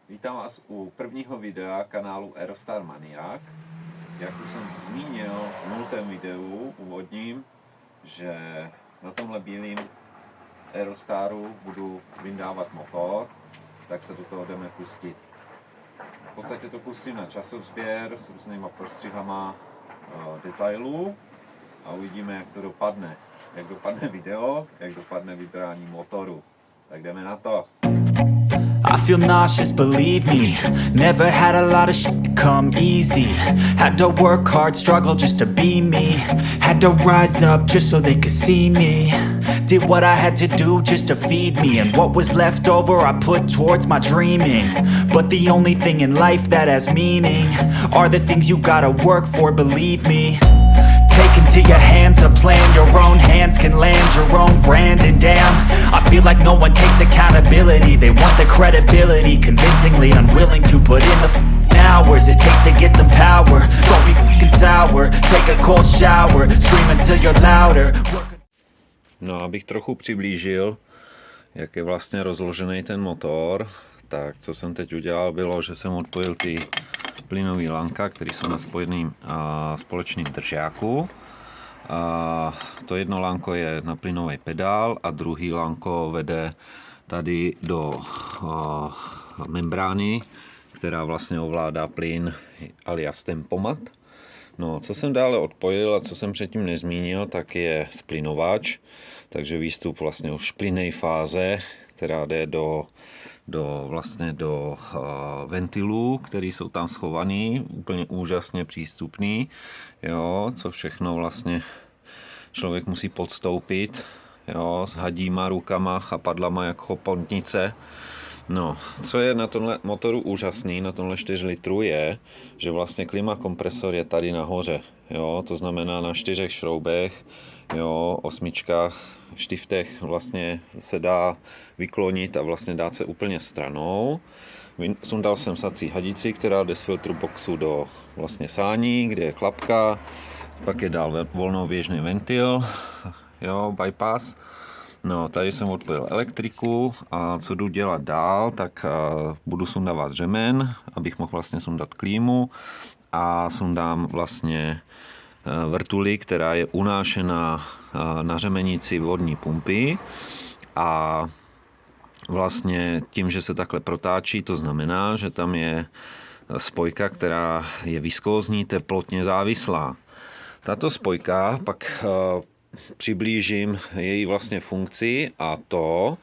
Vítám vás u prvního videa kanálu Aerostar Maniak. Jak už jsem zmínil v 0. videu úvodním, že na tomhle bílém Aerostaru budu vyndávat motor, tak se do toho jdeme pustit. V podstatě to pustím na časovsběr s různýma prostřihama detailů a uvidíme, jak to dopadne. Jak dopadne video, jak dopadne vydrání motoru. Tak jdeme na to. I feel nauseous, believe me. Never had a lot of shit come easy. Had to work hard, struggle just to be me. Had to rise up just so they could see me. Did what I had to do just to feed me. And what was left over I put towards my dreaming. But the only thing in life that has meaning are the things you gotta work for, believe me. Take into your hands a plan. Your own hands can land your own brand. And damn, I feel like no one takes accountability. They want the credibility, convincingly unwilling to put in the hours it takes to get some power. Don't be f***ing sour. Take a cold shower. Scream until you're louder. No, abych trochu přiblížil, jak je vlastně rozložený ten motor, tak co jsem teď udělal, bylo, že jsem odpojil ty plynový lanka, které jsou na spojeným společným držáku. To jedno lanko je na plynový pedál a druhý lanko vede tady do membrány, která vlastně ovládá plyn alias tempomat. No, co jsem dále odpojil a co jsem předtím nezmínil, tak je splynovač, takže výstup vlastně už plynné fáze, která jde do ventilů, které jsou tam schovaný, úplně úžasně přístupný, jo, co všechno vlastně člověk musí podstoupit, jo, s hadíma rukama, chapadlama jak chopotnice. No, co je na tomhle motoru úžasný, na tomhle 4 litru je, že vlastně klima kompresor je tady nahoře, jo, to znamená na 4 šroubech, jo, 8, štiftech vlastně se dá vyklonit a vlastně dát se úplně stranou. Sundal jsem sací hadici, která jde z filtru boxu do vlastně sání, kde je klapka, pak je dál volnoběžný ventil, jo, bypass. No, tady jsem odpojil elektriku a co jdu dělat dál, tak budu sundávat řemen, abych mohl vlastně sundat klímu a sundám vlastně vrtuli, která je unášena na řemenici vodní pumpy a vlastně tím, že se takhle protáčí, to znamená, že tam je spojka, která je viskózní, teplotně závislá. Tato spojka pak přiblížím její vlastně funkci a to,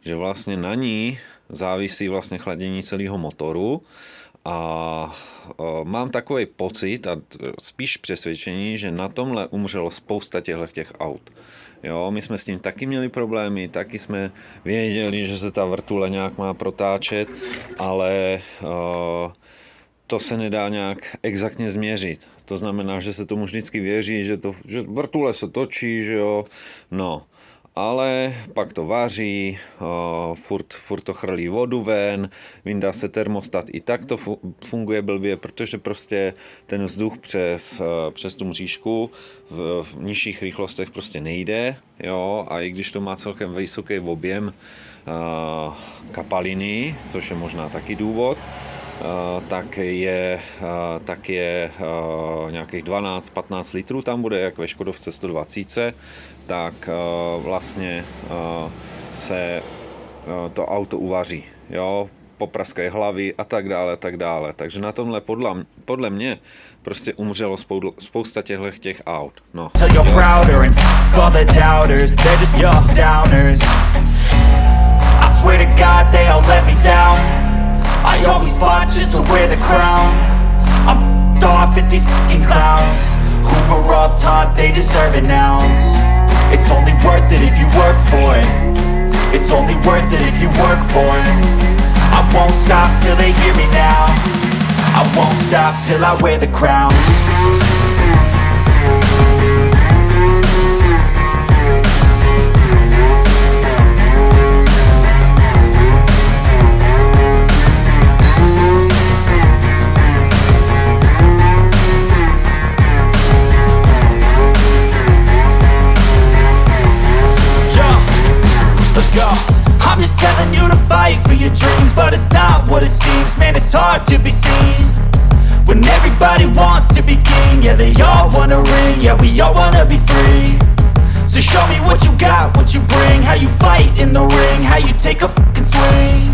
že vlastně na ní závisí vlastně chladění celého motoru a mám takový pocit a spíš přesvědčení, že na tomhle umřelo spousta těch aut. Jo, my jsme s tím taky měli problémy, taky jsme věděli, že se ta vrtule nějak má protáčet, ale to se nedá nějak exaktně změřit. To znamená, že se tomu vždycky věří, že vrtule se točí, že jo, no. Ale pak to vaří, furt to chrlí vodu ven, vyndá se termostat, i tak to funguje blbě, protože prostě ten vzduch přes tu mřížku v nižších rychlostech prostě nejde, jo, a i když to má celkem vysoký objem kapaliny, což je možná taky důvod, tak je nějakých 12-15 litrů tam bude, jak ve Škodovce 120, tak vlastně se to auto uvaří, jo, popraskají hlavy a tak dále. Takže na tomhle podle mě prostě umřelo spousta těch aut. No. I always fought just to wear the crown. I'm f***ed off at these fucking clowns who were all taught they deserve an ounce. It's only worth it if you work for it. It's only worth it if you work for it. I won't stop till they hear me now. I won't stop till I wear the crown. Let's go. I'm just telling you to fight for your dreams, but it's not what it seems. Man, it's hard to be seen when everybody wants to be king. Yeah, they all wanna ring, yeah, we all wanna be free. So show me what you got, what you bring, how you fight in the ring, how you take a fucking swing.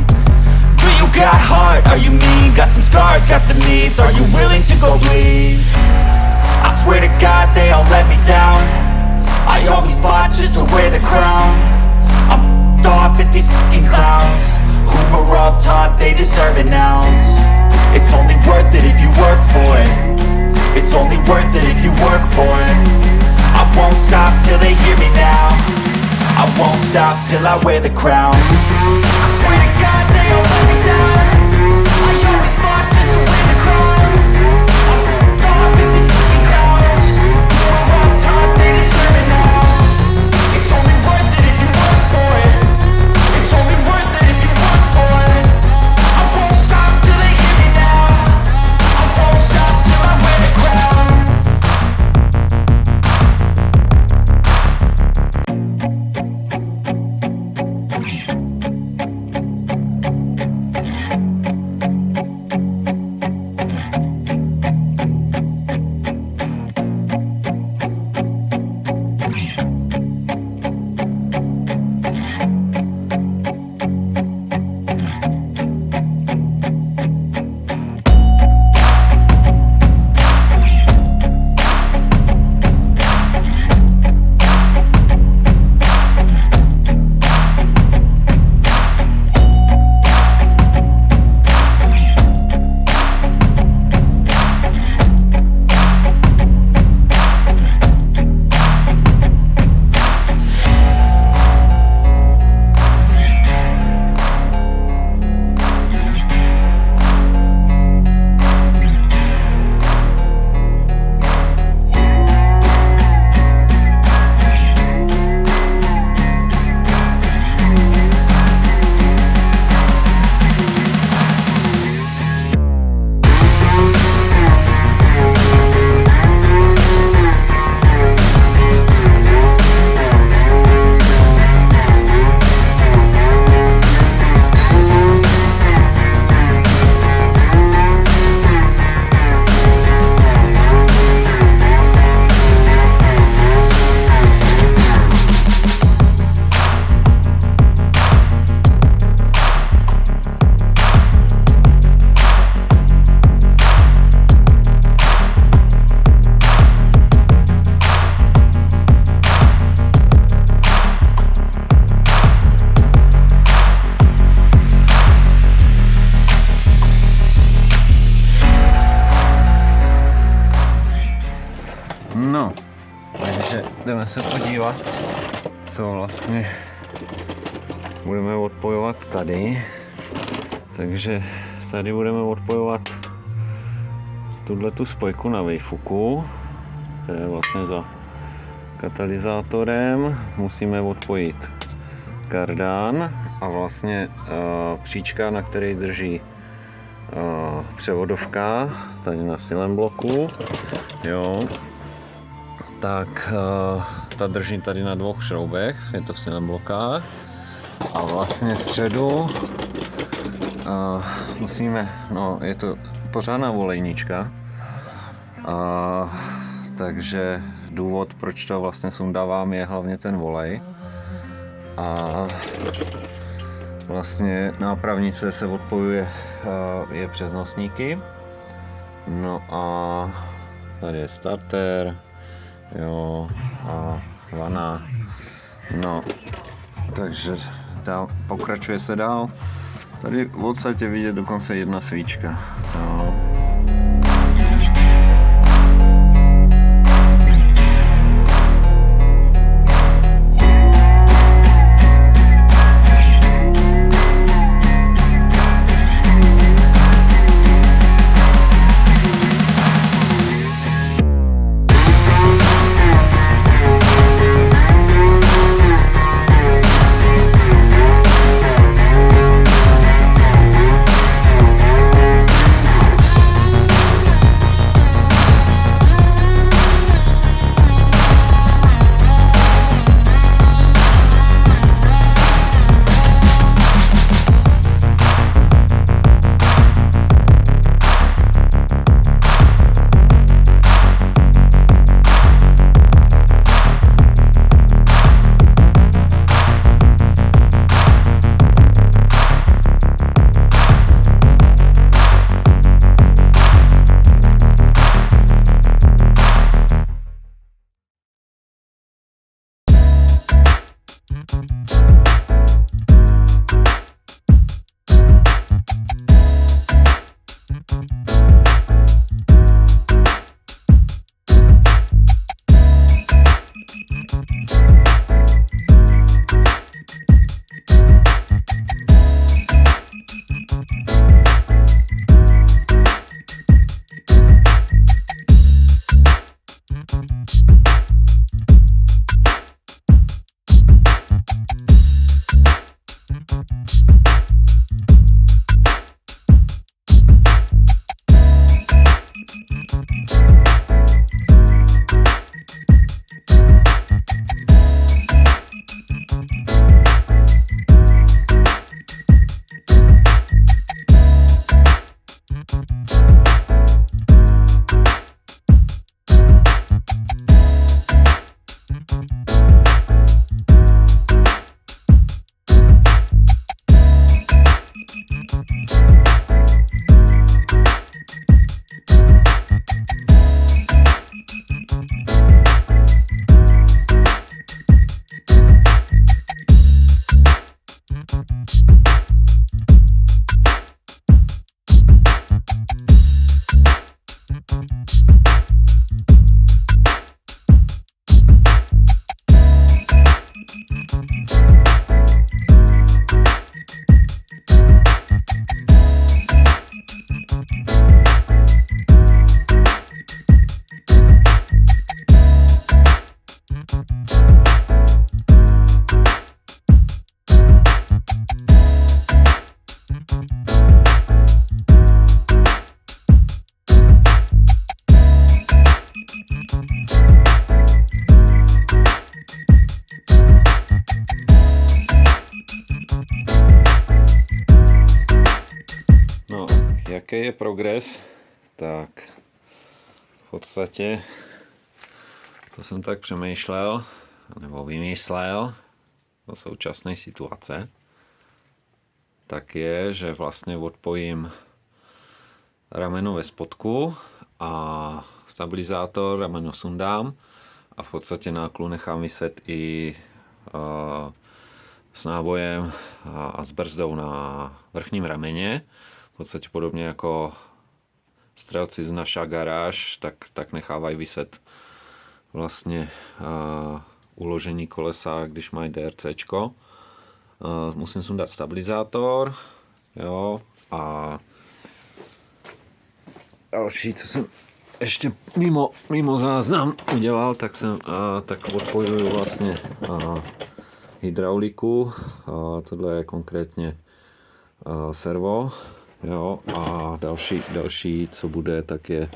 Do you got heart, are you mean? Got some scars, got some needs, are you willing to go bleed? I swear to God they all let me down. I always fought just to wear the crown. I'm f***ed off at these fucking clowns who were all taught they deserve an ounce. It's only worth it if you work for it. It's only worth it if you work for it. I won't stop till they hear me now. I won't stop till I wear the crown. I swear to God they all let me down. I always fought just to wear the crown. I'm f***ed off at these fucking clowns who were all taught they deserve an ounce. It's only worth it if you work for it. It's only worth it if you work for it. I won't stop till they hear me now. I won't stop till I wear the crown. No, takže jdeme se podívat, co vlastně budeme odpojovat tady. Takže tady budeme odpojovat tu spojku na vejfuku, to je vlastně za katalyzátorem. Musíme odpojit kardán a vlastně příčka, na který drží převodovka, tady na silem bloku, jo. Tak ta drží tady na 2 šroubech, je to v silem blokách a vlastně vpředu musíme, no je to pořádná volejnička, takže důvod, proč to vlastně sundávám, je hlavně ten volej a vlastně nápravnice se odpojuje je přes nosníky, no a tady je starter, jo, a vana, no, takže pokračuje se dál. Tady v odsaď vidět dokonce jedna svíčka, jo. No, jaký je progres? Tak v podstatě to jsem tak přemýšlel nebo vymyslel do současné situace, tak je, že vlastně odpojím rameno ve spodku a stabilizátor rameno sundám a v podstatě náklon nechám vyset i s nábojem a s brzdou na vrchním rameně. V podstatě podobně jako střelci z naša garáž, tak nechávají vyset vlastně uložení kolesa, když mají DRCčko. Musím sundat stabilizátor, jo, a další, co jsem ještě mimo záznam udělal, tak odpojuju vlastně hydrauliku. Tohle je konkrétně servo, jo, a další, co bude, tak je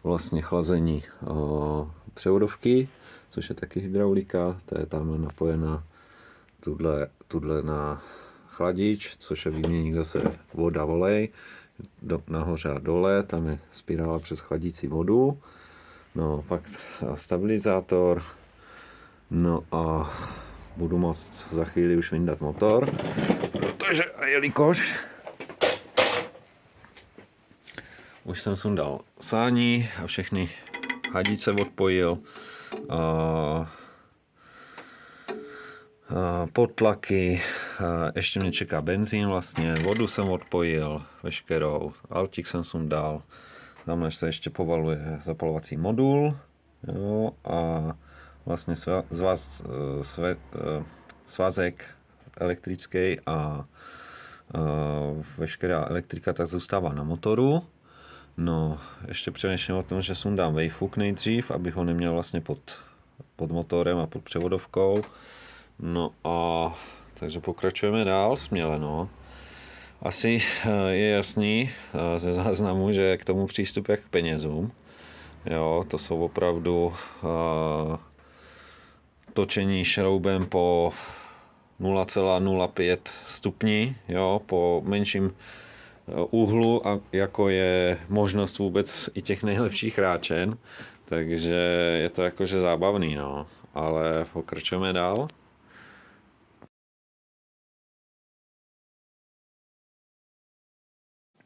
vlastně chlazení převodovky, což je taky hydraulika, to je tamhle napojená tudle na chladič, což je výměník zase voda volej, nahoře a dole, tam je spirála přes chladící vodu, no pak stabilizátor, no a budu moct za chvíli už vyndat motor, protože jelikož už jsem sundal sání a všechny hadice odpojil, potlaky, ještě mě čeká benzín vlastně, vodu jsem odpojil veškerou, altík jsem sundal, tam se ještě povaluje zapalovací modul, jo, a vlastně svazek elektrický a veškerá elektrika tak zůstává na motoru. No, ještě přemýšlím o tom, že sundám vejfuk nejdřív, abych ho neměl vlastně pod motorem a pod převodovkou. No a takže pokračujeme dál směle, no. Asi je jasný ze záznamu, že k tomu přístup jak k penězům. Jo, to jsou opravdu točení šroubem po 0,05 stupni, jo, po menším úhlu, a jako je možnost vůbec i těch nejlepších ráčen, takže je to jakože zábavný, no, ale pokračujeme dál.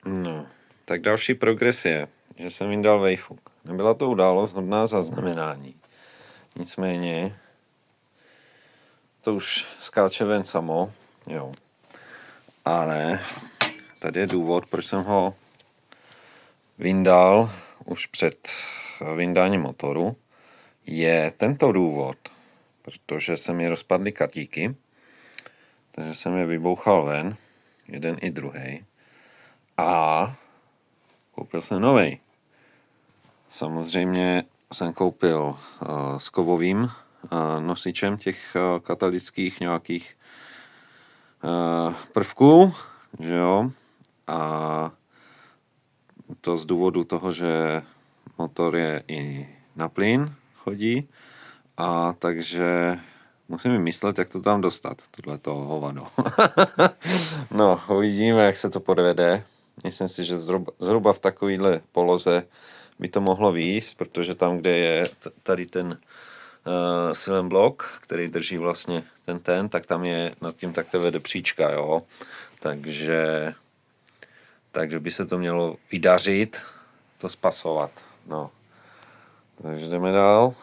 No, tak další progres je, že jsem jim dal vejfuk. Nebyla to událost hodná zaznamenání. Nicméně to už skáče ven samo, jo. Ale tady je důvod, proč jsem ho vyndal už před vyndáním motoru. Je tento důvod, protože se mi rozpadly katíky, takže jsem je vybouchal ven, jeden i druhý. A koupil jsem novej. Samozřejmě jsem koupil s kovovým nosičem těch katalytických nějakých prvků, že jo, a to z důvodu toho, že motor je i na plyn, chodí, a takže musím vymyslet, jak to tam dostat, tohleto hovado. No, uvidíme, jak se to podvede. Myslím si, že zhruba v takovýhle poloze by to mohlo výjist, protože tam, kde je tady ten silent block, který drží vlastně ten, tak tam je nad tím takto vede příčka, jo. Takže by se to mělo vydařit, to spasovat, no. Takže jdeme dál.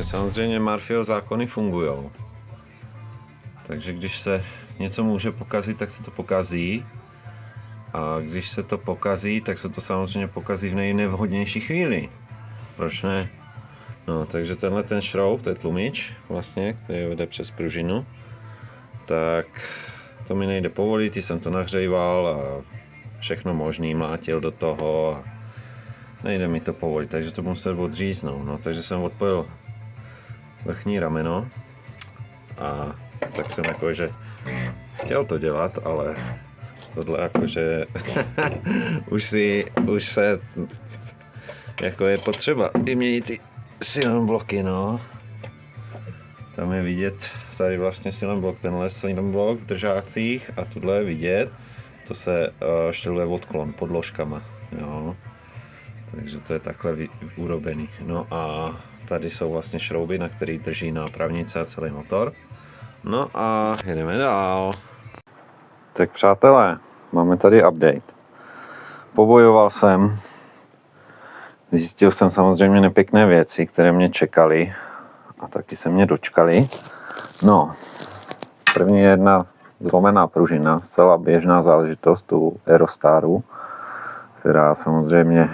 Samozřejmě Murphyho zákony fungují. Takže když se něco může pokazit, tak se to pokazí. A když se to pokazí, tak se to samozřejmě pokazí v nejnevhodnější chvíli. Proč ne? No, takže tenhle ten šroub, to je tlumič vlastně, který vede přes pružinu. Tak to mi nejde povolit, jsem to nahřejval a všechno možný mlátil do toho. A nejde mi to povolit, takže to musel odříznout. No, takže jsem odpojil vrchní rameno a tak jsem jakože chtěl to dělat, ale tohle jakože už se jako je potřeba vyměnit ty silent bloky, no. Tam je vidět tady vlastně silent blok, tenhle silent blok v držácích a tuhle je vidět, to se šteluje odklon podložkama, jo. Takže to je takhle urobený. No a tady jsou vlastně šrouby, na který drží nápravnice a celý motor. No a jedeme dál. Tak přátelé, máme tady update. Pobojoval jsem, zjistil jsem samozřejmě nepěkné věci, které mě čekaly a taky se mě dočkaly. No, první je jedna zlomená pružina, zcela běžná záležitost u Aerostaru, která samozřejmě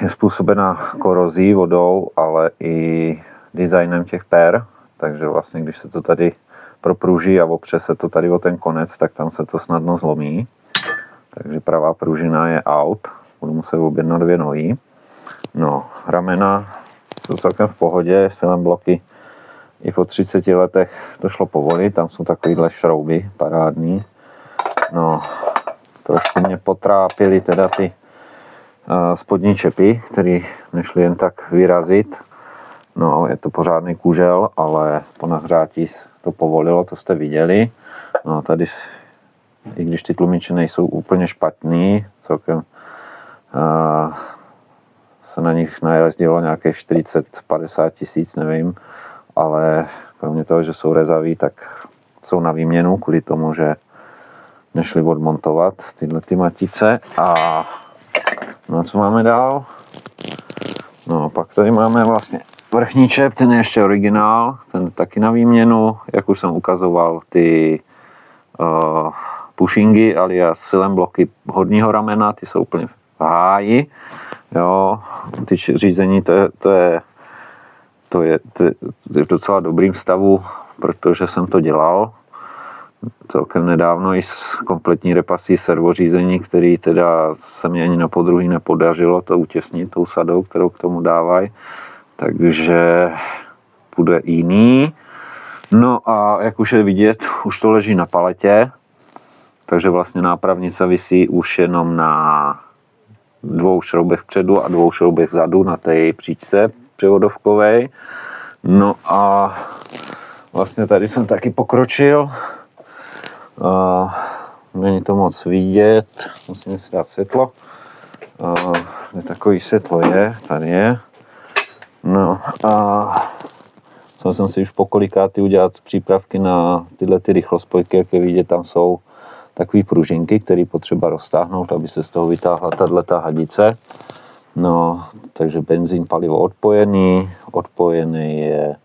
je způsobená korozí, vodou, ale i designem těch per, takže vlastně když se to tady propruží a opře se to tady o ten konec, tak tam se to snadno zlomí. Takže pravá pružina je out, budu muset objednat 2 nohy. No, ramena jsou celkem v pohodě, silem bloky i po 30 letech to šlo povolit, tam jsou takovýhle šrouby parádní. No, trošku mě potrápily teda ty spodní čepy, které nešly jen tak vyrazit. No, je to pořádný kužel, ale po nahřátí to povolilo, to jste viděli. No, tady, i když ty tlumiče nejsou úplně špatný, celkem se na nich najezdilo nějakých 40-50 tisíc, nevím, ale kromě toho, že jsou rezaví, tak jsou na výměnu kvůli tomu, že nešli odmontovat tyhle ty matice. A no, co máme dál? No, pak tady máme vlastně vrchní čep, ten je ještě originál, ten taky na výměnu, jak už jsem ukazoval, ty pushingy alias silem bloky hodního ramena, ty jsou úplně v háji, jo, ty řízení to je v docela dobrým stavu, protože jsem to dělal celkem nedávno i s kompletní repasí servořízení, který teda se mi ani na podruhý nepodařilo to utěsnit tou sadou, kterou k tomu dávají. Takže bude jiný. No a jak už je vidět, už to leží na paletě, takže vlastně nápravnice visí už jenom na 2 šroubech vpředu a 2 šroubech vzadu na té příčce převodovkovej. No a vlastně tady jsem taky pokročil. Není to moc vidět, musím si dát světlo. Takový světlo je, tady je. No a jsem si už pokolikáty udělat přípravky na tyhle ty rychlospojky, jak je vidět, tam jsou takové pružinky, které potřeba roztáhnout, aby se z toho vytáhla tato hadice. No, takže benzín, palivo odpojený je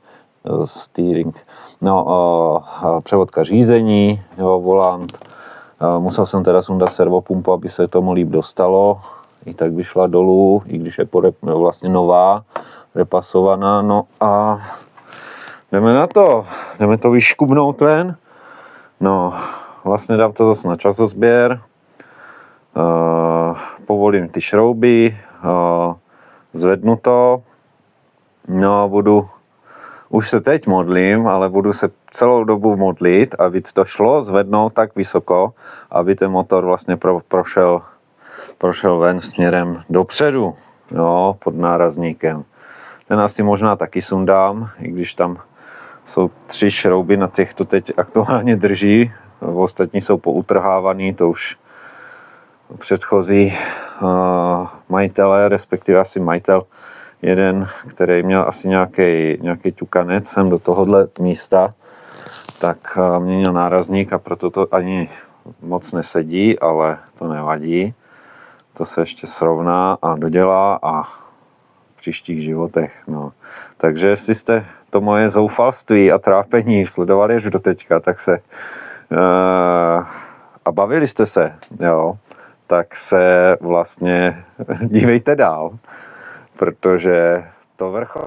steering, no, převodka řízení, jo, volant. Musel jsem teda sundat servopumpu, aby se tomu líp dostalo, i tak by šla dolů, i když je vlastně nová, repasovaná. No a jdeme na to, jdeme to vyškubnout ven. No, vlastně dám to zase na časozběr, povolím ty šrouby, zvednu to, no už se teď modlím, ale budu se celou dobu modlit, aby to šlo zvednout tak vysoko, aby ten motor vlastně prošel ven směrem dopředu, jo, pod nárazníkem. Ten asi možná taky sundám, i když tam jsou 3 šrouby, na těch to teď aktuálně drží, ostatní jsou poutrhávaný, to už předchozí majitelé, respektive asi majitel jeden, který měl asi nějaký ťukanec sem do tohohle místa, tak měnil nárazník a proto to ani moc nesedí, ale to nevadí. To se ještě srovná a dodělá a v příštích životech. No. Takže jestli jste to moje zoufalství a trápení sledovali až do teďka, tak se a bavili jste se, jo, tak se vlastně dívejte dál, protože to vrchol...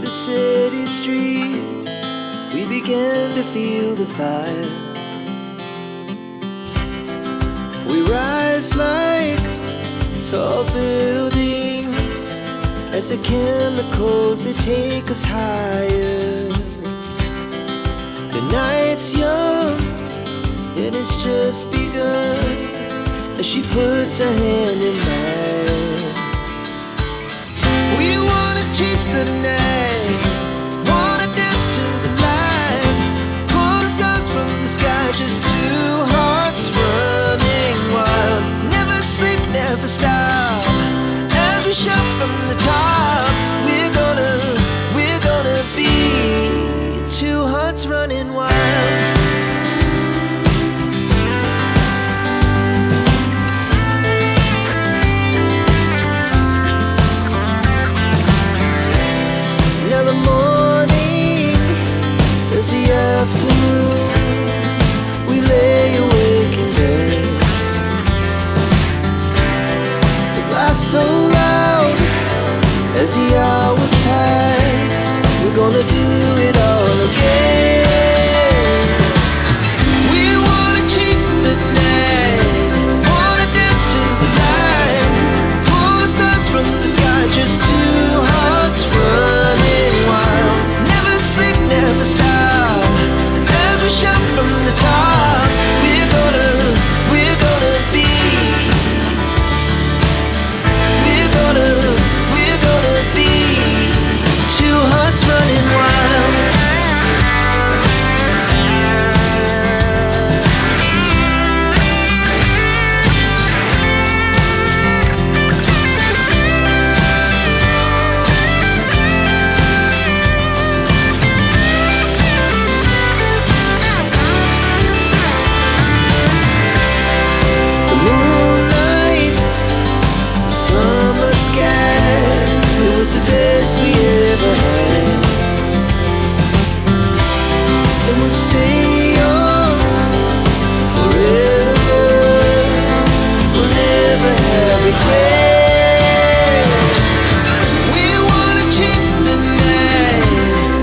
the city streets, we began to feel the fire. We rise like tall buildings as the chemicals, they take us higher. The night's young and it's just begun as she puts her hand in mine. We wanna chase the night, wanna dance to the light, pull the stars from the sky, just two hearts running wild. Never sleep, never stop, as we shout from the top. We're gonna be two hearts running wild. Now the morning is the afternoon, we lay awake in bed. The laughs so loud as the hours pass, we're gonna do it all again. We wanna chase the night, wanna dance to the light, pull the stars from the sky, just two hearts running wild. Never sleep, never stop, as we shout from the top. We're gonna be, we're gonna be two hearts running wild. The moonlight, summer sky, it was the best we ever had. And we'll stay on forever, we'll never have regrets. We wanna chase the night,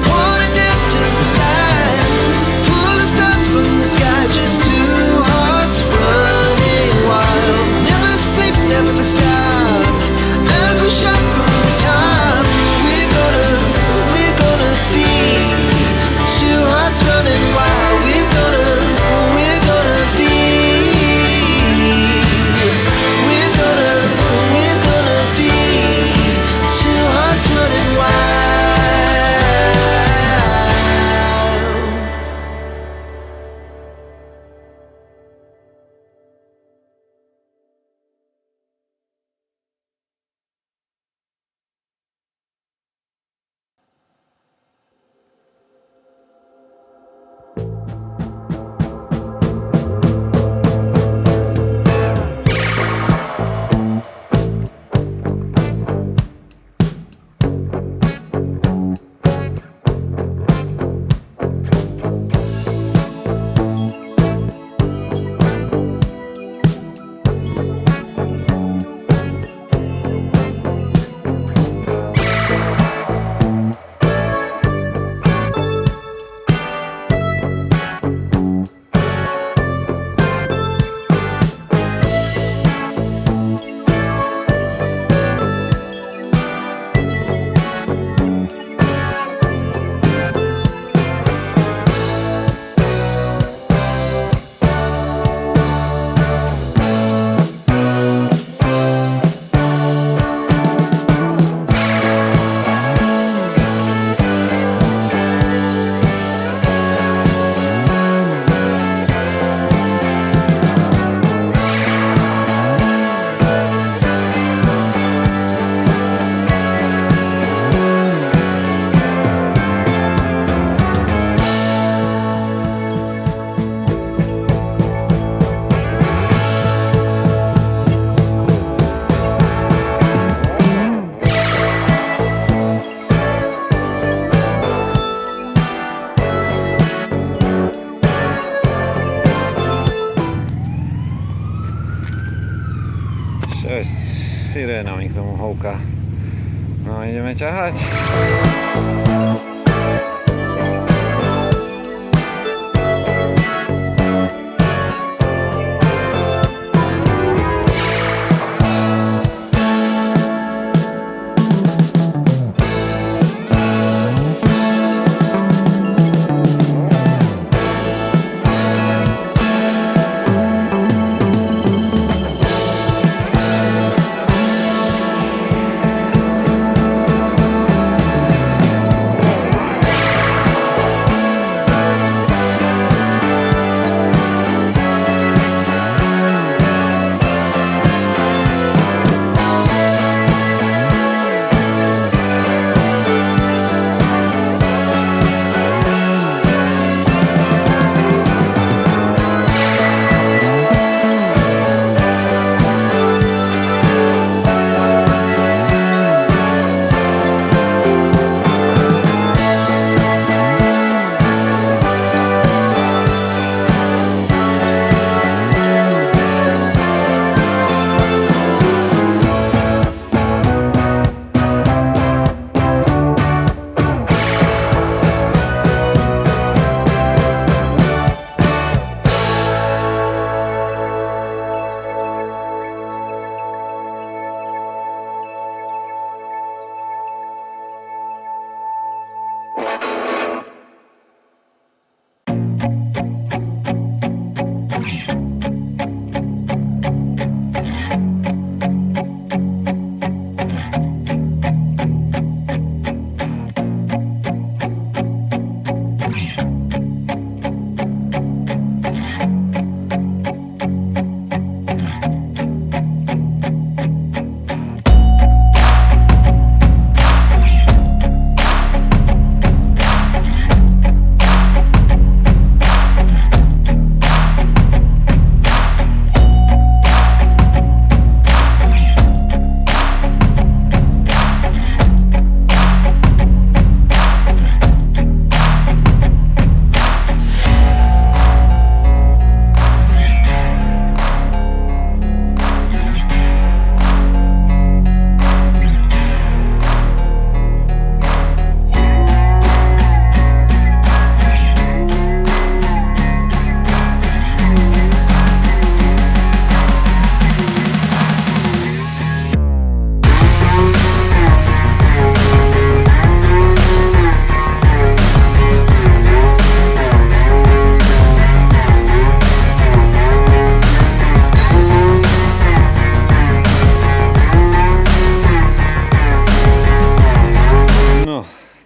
wanna dance to the light, pull the stars from the sky, just two hearts running wild. Never sleep, never stop, as we shout from the top. We're gonna be two hearts running wild. We're gonna be, we're gonna be two hearts running wild. Syrena mi k tomu houká. No, ideme ťahať.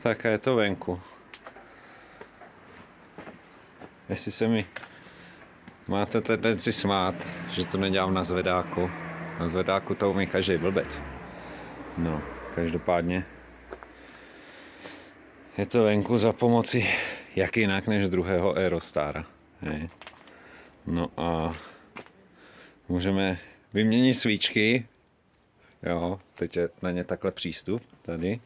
Taká je to venku. Jestli se mi máte tendenci smát, že to nedělám na zvedáku. Na zvedáku to umí každý blbec. No, každopádně je to venku za pomoci jak jinak než druhého Aerostara. Hej. No a můžeme vyměnit svíčky. Jo, teď je na ně takhle přístup tady.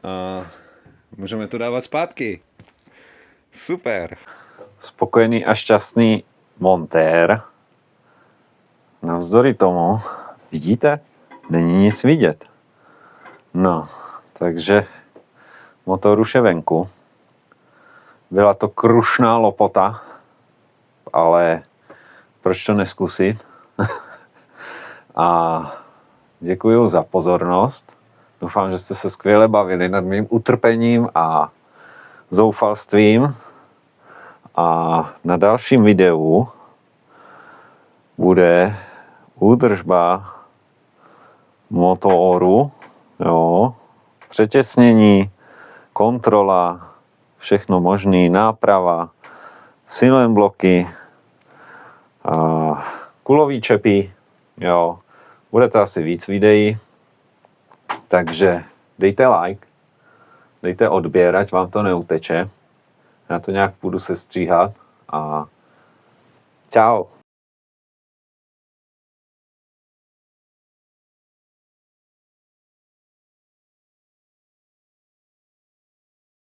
A můžeme to dávat zpátky. Super. Spokojený a šťastný montér. Navzdory tomu, vidíte, není nic vidět. No, takže motor už je venku. Byla to krušná lopota, ale proč to neskusit? A děkuji za pozornost. Doufám, že jste se skvěle bavili nad mým utrpením a zoufalstvím. A na dalším videu bude údržba motoru, jo, přetěsnění, kontrola, všechno možný, náprava, silent bloky, kulový čepy, jo. Bude to asi víc videí, takže dejte like, dejte odběr, ať vám to neuteče. Já to nějak budu sestříhat a čau.